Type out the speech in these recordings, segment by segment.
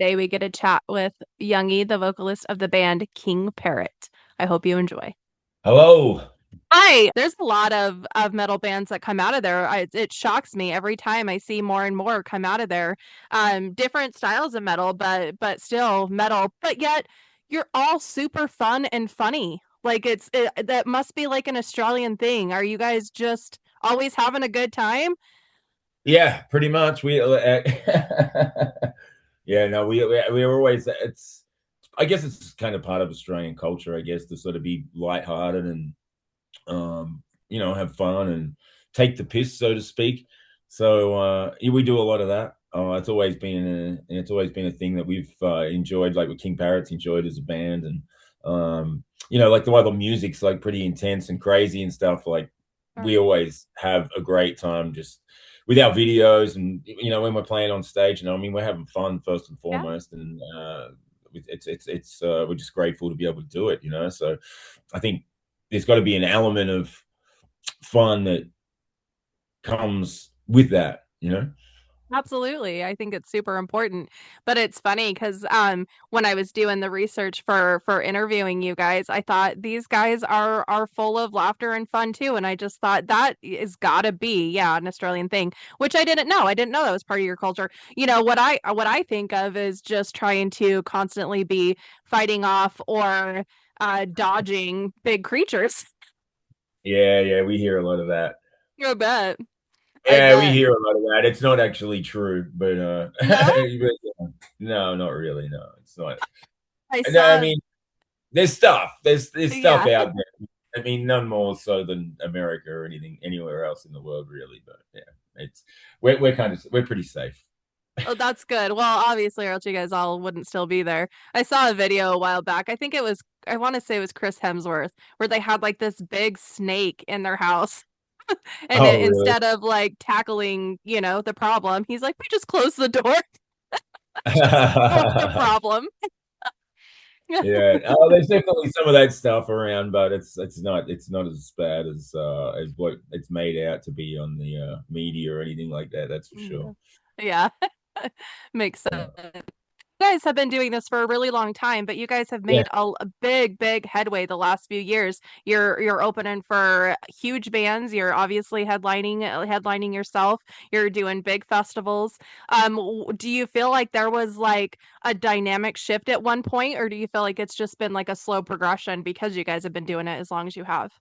Today we get a chat with Youngy, the vocalist of the band King-Parrot. I hope you enjoy. Hello. Hi. There's a lot of metal bands that come out of there. It shocks me every time I see more and more come out of there. Different styles of metal, but still metal. But yet you're all super fun and funny. Like that must be like an Australian thing. Are you guys just always having a good time? Yeah, pretty much. Yeah, no, we were always. It's, I guess it's kind of part of Australian culture, I guess, to sort of be lighthearted and have fun and take the piss, so to speak. So yeah, we do a lot of that. It's always been a thing that we've enjoyed, like with King Parrots enjoyed as a band, and like the way the music's like pretty intense and crazy and stuff. Like we Right. always have a great time just with our videos, and when we're playing on stage. I mean, we're having fun first and Yeah, foremost, and we're just grateful to be able to do it. So I think there's got to be an element of fun that comes with that. absolutely. I think it's super important. But it's funny because when I was doing the research for interviewing you guys, I thought these guys are full of laughter and fun too. And I just thought that is gotta be, yeah, an Australian thing, which I didn't know. I didn't know that was part of your culture. What I think of is just trying to constantly be fighting off or dodging big creatures. Yeah, yeah, we hear a lot of that. I bet. I Yeah, we bet. hear a lot of that. It's not actually true, but No, but, no, not really. No, it's not. I No, I saw, mean, there's stuff. There's stuff yeah. out there. I mean, none more so than America or anything anywhere else in the world, really. But yeah, it's we're pretty safe. Oh, that's good. Well, obviously, or else you guys all wouldn't still be there. I saw a video a while back. I want to say it was Chris Hemsworth, where they had like this big snake in their house. And Oh, really? instead of like tackling, the problem, he's like, we just close the door. Solve the problem. Yeah. Oh, there's definitely some of that stuff around, but it's not as bad as what it's made out to be on the media or anything like that. That's for sure. Yeah, makes Yeah. sense. Guys have been doing this for a really long time, but you guys have Yeah. made a big, big headway the last few years. You're opening for huge bands. You're obviously headlining yourself. You're doing big festivals. Do you feel like there was like a dynamic shift at one point, or do you feel like it's just been like a slow progression because you guys have been doing it as long as you have?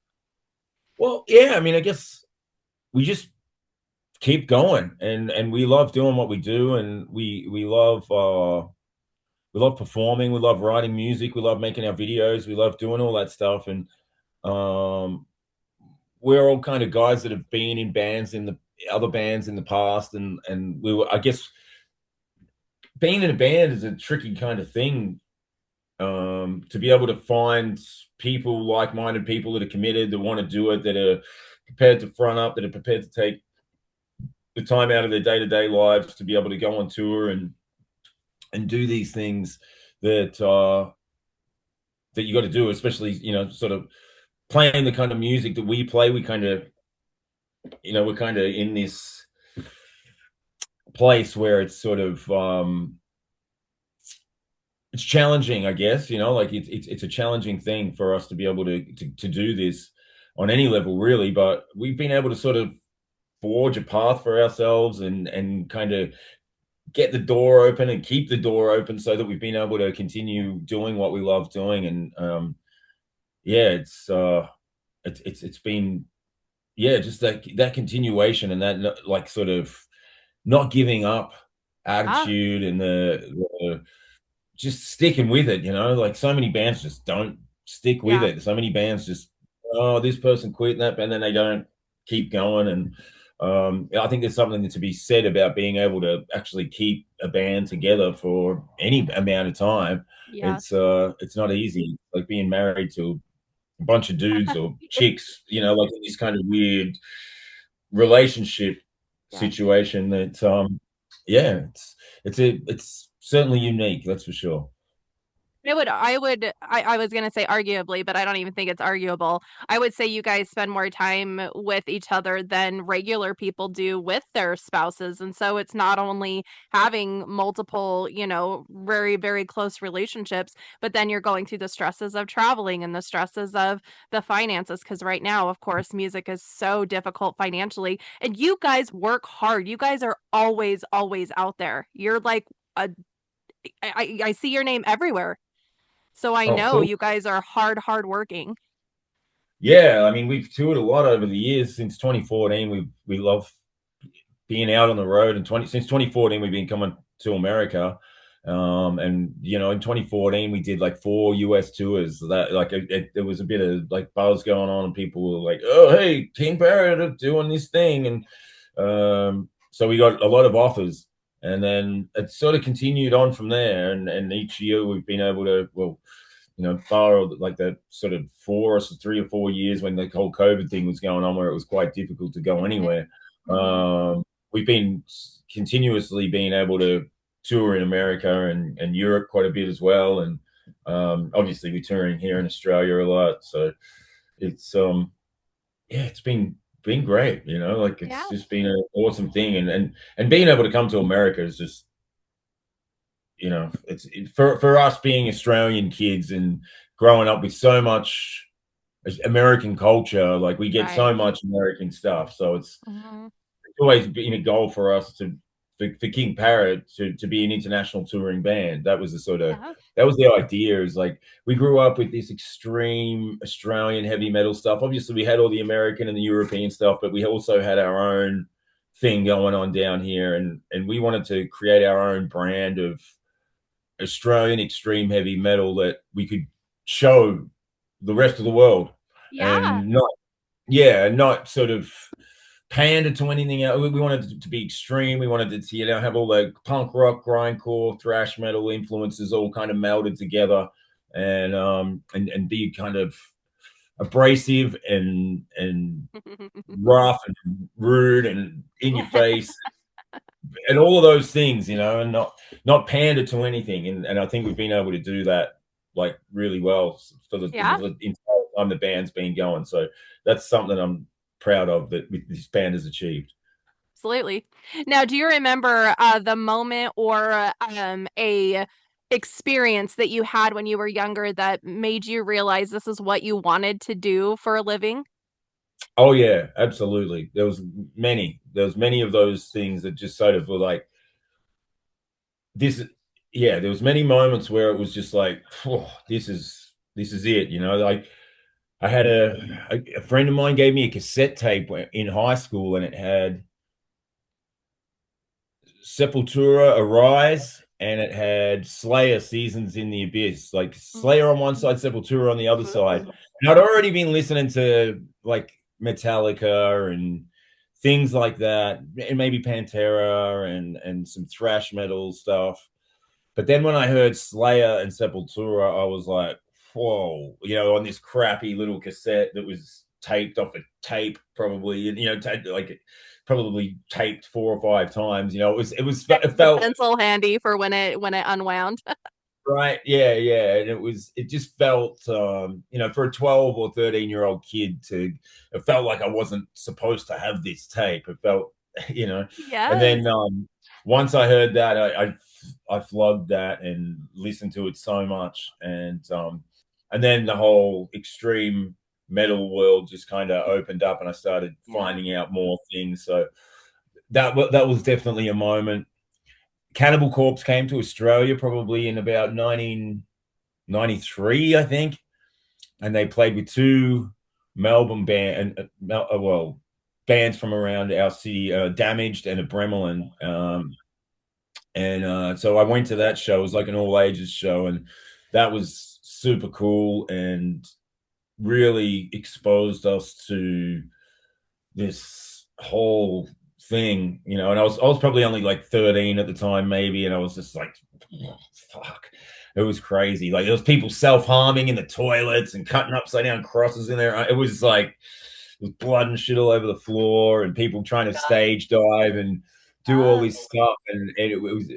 Well, yeah. I mean, I guess we just keep going, and we love doing what we do, and we love performing, we love writing music, we love making our videos, we love doing all that stuff, and um, we're all kind of guys that have been in bands in the other bands in the past, and we were, I guess, being in a band is a tricky kind of thing, to be able to find people, like-minded people that are committed, that want to do it, that are prepared to front up, that are prepared to take the time out of their day-to-day lives to be able to go on tour and do these things that that you got to do, especially sort of playing the kind of music that we play. We're kind of in this place where it's sort of it's challenging, I guess. Like it's a challenging thing for us to be able to do this on any level, really. But we've been able to sort of forge a path for ourselves and kind of get the door open and keep the door open so that we've been able to continue doing what we love doing. And yeah, it's been, yeah, just that continuation and that, like, sort of not giving up Ah, attitude, and the just sticking with it. Like, so many bands just don't stick with yeah. it. So many bands just, oh, this person quit that, and then they don't keep going. And I think there's something to be said about being able to actually keep a band together for any amount of time. Yeah. It's not easy. Like being married to a bunch of dudes or chicks, like in this kind of weird relationship Yeah. situation that yeah, it's certainly unique, that's for sure. I was gonna say arguably, but I don't even think it's arguable. I would say you guys spend more time with each other than regular people do with their spouses. And so it's not only having multiple, very, very close relationships, but then you're going through the stresses of traveling and the stresses of the finances. Because right now, of course, music is so difficult financially. And you guys work hard. You guys are always, always out there. You're like a I see your name everywhere. So I Oh, know cool. you guys are hard working. Yeah, I mean, we've toured a lot over the years since 2014. We love being out on the road, and 2014 we've been coming to America. And in 2014 we did like 4 US tours. That like there was a bit of like buzz going on, and people were like, "Oh, hey, king-parrot are doing this thing," and so we got a lot of offers, and then it sort of continued on from there. And each year we've been able to, well, bar like that sort of 3 or 4 years when the whole COVID thing was going on, where it was quite difficult to go Mhm. anywhere. Mhm. We've been continuously being able to tour in America and Europe quite a bit as well. And obviously we're touring here in Australia a lot. So it's yeah, it's been great, like Yeah. it's just been an awesome thing. And being able to come to America is just, for us being Australian kids and growing up with so much American culture, like we get Right. so much American stuff. So Mhm. it's always been a goal for us for King Parrot to be an international touring band. That was the sort of Yeah. that was the idea. Is like we grew up with this extreme Australian heavy metal stuff. Obviously, we had all the American and the European stuff, but we also had our own thing going on down here, and we wanted to create our own brand of Australian extreme heavy metal that we could show the rest of the world, Yeah. and not sort of pander to anything else. We wanted it to be extreme. We wanted it to, have all the punk rock, grindcore, thrash metal influences all kind of melded together, and be kind of abrasive and rough and rude and in your face and all of those things, and not pander to anything. And I think we've been able to do that like really well for Yeah. the entire time the band's been going. So that's something I'm proud of that this band has achieved. Absolutely. Now, do you remember the moment or a experience that you had when you were younger that made you realize this is what you wanted to do for a living? Oh yeah, absolutely. There was many of those things that just sort of were like this. Yeah, there was many moments where it was just like, oh, this is it. Like I had a friend of mine gave me a cassette tape in high school, and it had Sepultura, Arise, and it had Slayer, Seasons in the Abyss. Like Slayer Mhm. on one side, Sepultura on the other side. And I'd already been listening to like Metallica and things like that, and maybe Pantera and some thrash metal stuff. But then when I heard Slayer and Sepultura, I was like, whoa, on this crappy little cassette that was taped off a tape, probably, and like probably taped 4 or 5 times. It The felt pencil handy for when it unwound. right, yeah, yeah, and it just felt, for a 12 or 13-year-old kid it felt like I wasn't supposed to have this tape. It felt, you know, and Yes. then once I heard that, I flogged that and listened to it so much, and then the whole extreme metal world just kind of opened up, and I started Yeah. finding out more things. So that was definitely a moment. Cannibal Corpse came to Australia probably in about 1993, I think, and they played with two Melbourne bands from around our city, Damaged and a Bremelin. And so I went to that show. It was like an all ages show, and that was super cool and really exposed us to this whole thing, and I was probably only like 13 at the time, maybe, and I was just like, oh, fuck. It was crazy. Like there was people self-harming in the toilets and cutting upside down crosses in there. It was like there was blood and shit all over the floor, and people trying to God. stage dive and do all Uh, this stuff. And it was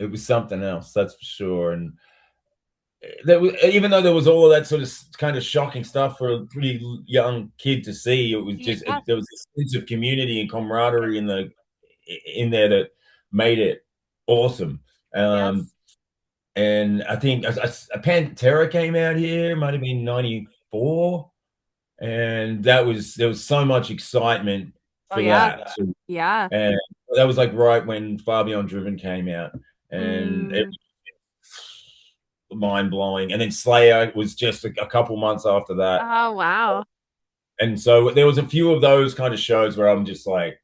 it was something else, that's for sure. And there was, even though there was all of that sort of kind of shocking stuff for a pretty young kid to see, it was just Yeah. there was a sense of community and camaraderie in there that made it awesome. Um, Yes. and I think a Pantera came out here, might have been '94, and there was so much excitement Oh for yeah. that. So, Yeah. and that was like right when Far Beyond Driven came out, and it Mm. was mind blowing. And then Slayer was just a couple months after that, Oh wow. and so there was a few of those kind of shows where I'm just like,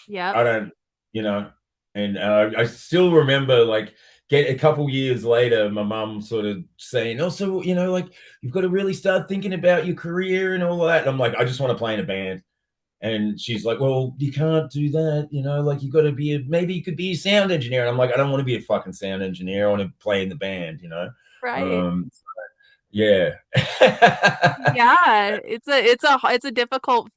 Yep. I don't, you know, and I still remember like get a couple years later, my mum sort of saying, "Oh, so like you've got to really start thinking about your career and all that." And I'm like, I just want to play in a band. And she's like, "Well, you can't do that, like you got to maybe you could be a sound engineer." And I'm like, I don't want to be a fucking sound engineer. I want to play in the band. Right. Um, yeah. Yeah, it's a difficult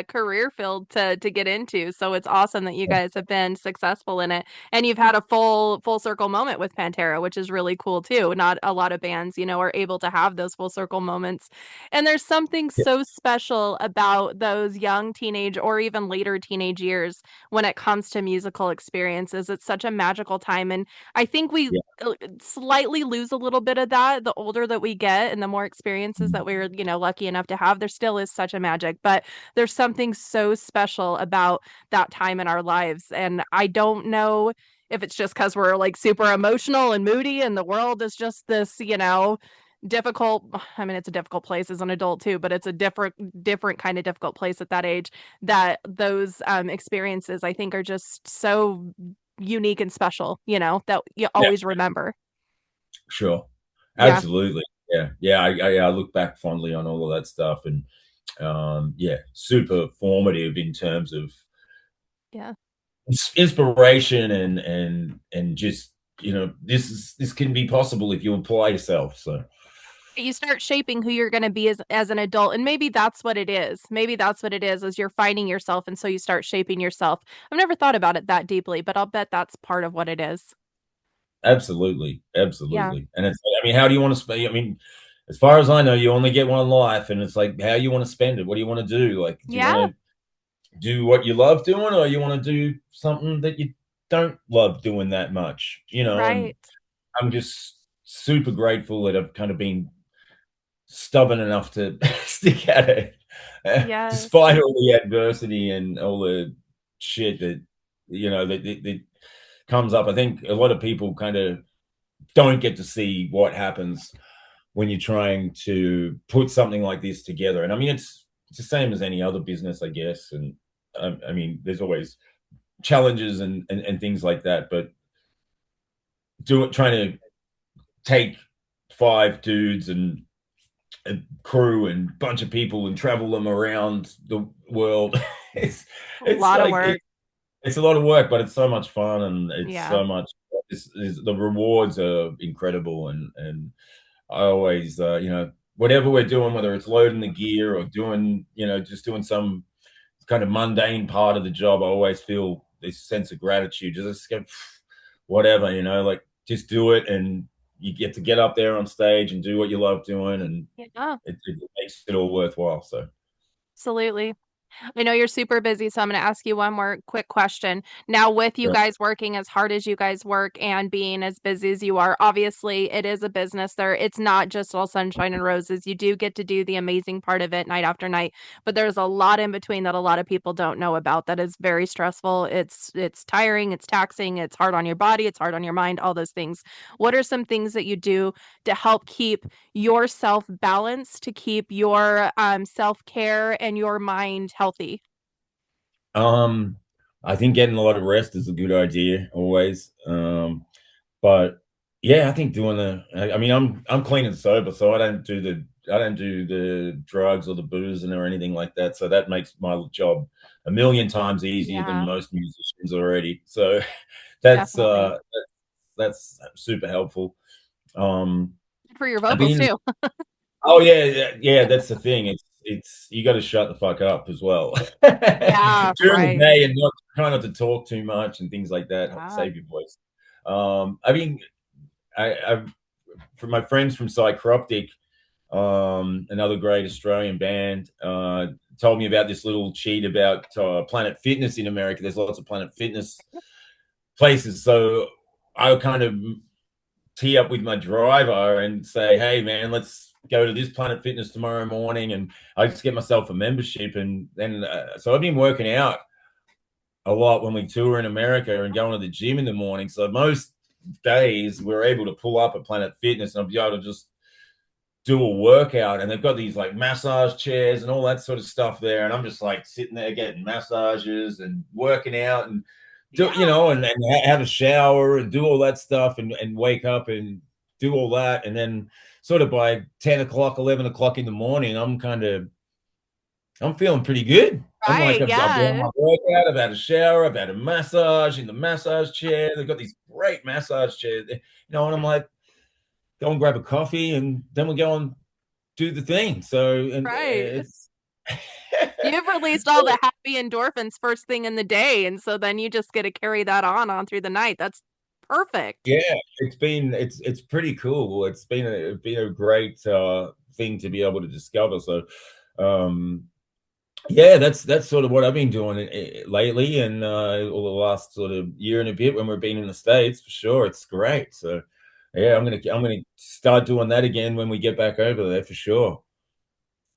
career field to get into. So it's awesome that you guys have been successful in it, and you've had a full circle moment with Pantera, which is really cool too. Not a lot of bands, are able to have those full circle moments. And there's something so special about those young teenage or even later teenage years when it comes to musical experiences. It's such a magical time, and I think we Yeah. slightly lose a little bit of that the older that we get and the more experiences that we're, lucky enough to have. There still is such a magic, but there's something so special about that time in our lives. And I don't know if it's just because we're like super emotional and moody and the world is just this, difficult. I mean, it's a difficult place as an adult too, but it's a different kind of difficult place at that age, that those experiences I think are just so unique and special, that you Yeah. always remember. Sure. Yeah. Absolutely. Yeah. Yeah. I look back fondly on all of that stuff, and yeah, super formative in terms of Yeah. inspiration and just this can be possible if you apply yourself. So You start shaping who you're going to be as an adult, and maybe that's what it is. Maybe that's what it is you're finding yourself, and so you start shaping yourself. I've never thought about it that deeply, but I'll bet that's part of what it is. absolutely, Yeah. absolutely. And it's I mean, how do you want to spend? I mean, as far as I know, you only get one life, and it's like how you want to spend it. What do you want to do? Like, do you want Yeah. to do what you love doing, or you want to do something that you don't love doing that much? And Right. I'm just super grateful that I've kind of been stubborn enough to stick at it, Yes. despite all the adversity and all the shit that comes up. I think a lot of people kind of don't get to see what happens when you're trying to put something like this together. And I mean, it's the same as any other business, I guess. And I mean, there's always challenges and things like that. But trying to take five dudes and a crew and bunch of people and travel them around the world. it's A it's lot of like work. it's a lot of work, but it's so much fun, and it's Yeah. so much. The rewards are incredible, and I always whatever we're doing, whether it's loading the gear or doing just doing some kind of mundane part of the job, I always feel this sense of gratitude. Just go, whatever, like just do it, and you get to get up there on stage and do what you love doing, and Yeah. it makes it all worthwhile. So Absolutely. I know you're super busy, so I'm going to ask you one more quick question. Now, with you yeah, guys working as hard as you guys work and being as busy as you are, obviously it is a business there. It's not just all sunshine and roses. You do get to do the amazing part of it night after night, but there's a lot in between that a lot of people don't know about that is very stressful. It's tiring, it's taxing, it's hard on your body, it's hard on your mind, all those things. What are some things that you do to help keep yourself balanced, to keep your self-care and your mind healthy? um, I think getting a lot of rest is a good idea always. But yeah, I think doing I mean, I'm clean and sober, so I don't do the drugs or the boozing or anything like that. So that makes my job a million times easier than Yeah, most musicians already. So that's definitely. that's super helpful. Um, For your I've vocals been too. Oh yeah, yeah. That's the thing. It's you got to shut the fuck up as well Yeah, during the right. day, and not try not to talk too much and things like that. Yeah. Save your voice. I mean, I've from my friends from Psychroptic, another great Australian band, told me about this little cheat about Planet Fitness in America. There's lots of Planet Fitness places, so I kind of tee up with my driver and say, "Hey, man, let's go to this Planet Fitness tomorrow morning," and I just get myself a membership, and then so I've been working out a lot when we tour in America and going to the gym in the morning. So most days we're able to pull up at Planet Fitness and I'll be able to just do a workout. And they've got these like massage chairs and all that sort of stuff there. And I'm just like sitting there getting massages and working out and do, Yeah, and have a shower and do all that stuff and wake up and do all that. And then sort of by 10 o'clock, 11 o'clock in the morning, I'm feeling pretty good. I'm like, right. I've done Yeah, my workout, I've had a shower, I've had a massage in the massage chair. They've got these great massage chairs, and I'm like, go and grab a coffee, and then we go and do the thing. So, and right. it's You've released all the happy endorphins first thing in the day, and so then you just get to carry that on through the night. That's perfect. yeah, it's pretty cool. It's been a great thing to be able to discover. So, um, yeah, that's sort of what I've been doing lately, and all the last sort of year and a bit when we've been in the States for sure. It's great. So, yeah, I'm gonna start doing that again when we get back over there for sure.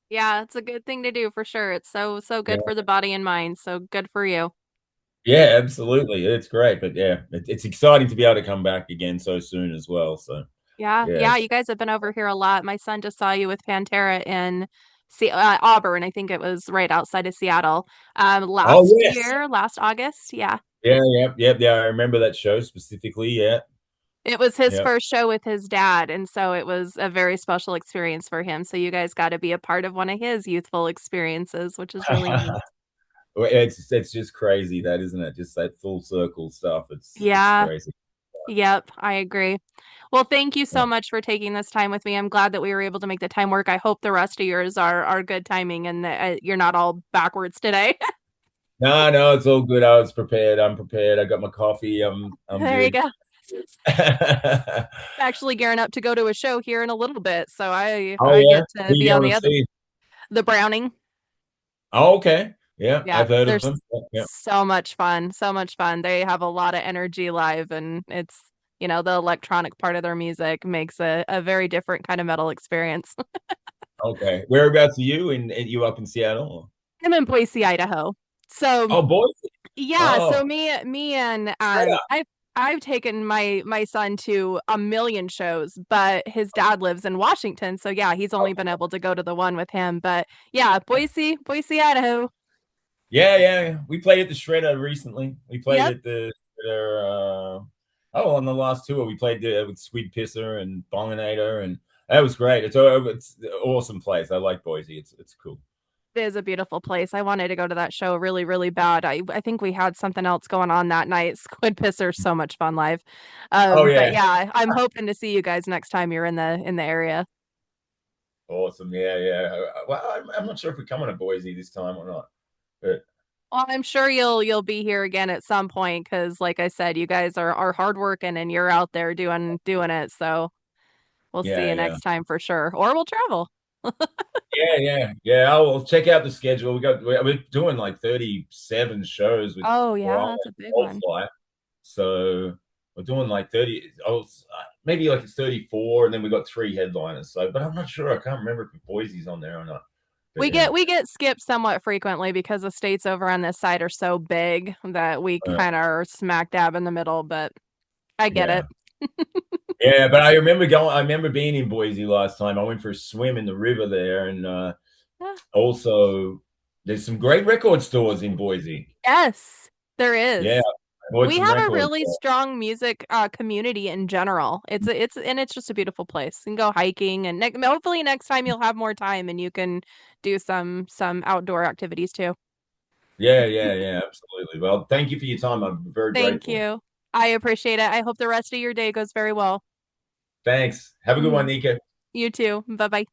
Yeah, it's a good thing to do for sure. It's so Yeah, good for the body and mind. So good for you. yeah, absolutely. It's great, but yeah, it's exciting to be able to come back again so soon as well. So, Yeah, yeah. yeah, you guys have been over here a lot. My son just saw you with Pantera in Auburn. I think it was right outside of Seattle. Oh Last yes, year, last August. Yeah. yeah, yeah. I remember that show specifically. Yeah, It was his yeah. first show with his dad, and so it was a very special experience for him. So you guys got to be a part of one of his youthful experiences, which is really neat. Well, it's just crazy, that isn't it? Just that full circle stuff. It's Yeah, crazy. yep, I agree. Well, thank you Yeah. so much for taking this time with me. I'm glad that we were able to make the time work. I hope the rest of yours are good timing and that you're not all backwards today. No, no, it's all good. I was prepared. I'm prepared. I got my coffee. I'm There you good. go. Actually gearing up to go to a show here in a little bit, so Oh I yeah, get who to be you on going to see? the Browning. Oh, okay. Yeah, Yeah, I've heard of there's them. Yeah. so much fun, so much fun. They have a lot of energy live, and it's the electronic part of their music makes a very different kind of metal experience. Okay. Whereabouts are you? In you up in Seattle? I'm in Boise, Idaho. So Oh, Boise. yeah, Oh, so me and straight up. I've taken my son to a million shows, but his dad lives in Washington, so yeah, he's only been able to go to the one with him. But yeah, Boise, Idaho. Yeah, yeah. We played at the Shredder recently. We played Yep, at the Shredder. On the last tour, we played with Squid Pisser and Bonginator, and that was great. It's an awesome place. I like Boise. It's cool. it is a beautiful place. I wanted to go to that show really, really bad. I think we had something else going on that night. Squid Pisser's so much fun live. Oh But yeah, yeah, I'm hoping to see you guys next time you're in the area. awesome. Yeah, yeah. Well, I'm not sure if we're coming to Boise this time or not, but Well, I'm sure you'll be here again at some point because, like I said, you guys are hardworking and you're out there doing it. So we'll see yeah, you yeah. next time for sure, or we'll travel. Yeah, yeah, yeah. I'll check out the schedule. We're doing like 37 shows with Oh Brian yeah, that's a big Gold one. Flight. So we're doing like 30. Maybe like it's 34, and then we got three headliners. So, but I'm not sure. I can't remember if Boise's on there or not. But yeah, We get skipped somewhat frequently because the states over on this side are so big that we uh, kind of are smack dab in the middle. But I get yeah, it. yeah. But I remember going. I remember being in Boise last time. I went for a swim in the river there, and Yeah. also there's some great record stores in Boise. Yes, there is. Yeah, I bought We some have a records. really strong music community in general. It's just a beautiful place. You can go hiking and hopefully next time you'll have more time and you can do some outdoor activities too. Yeah, yeah, yeah, absolutely. Well, thank you for your time. I'm very Thank grateful. you. I appreciate it. I hope the rest of your day goes very well. Thanks. Have a good one, Mhm. Nika. You too. Bye bye.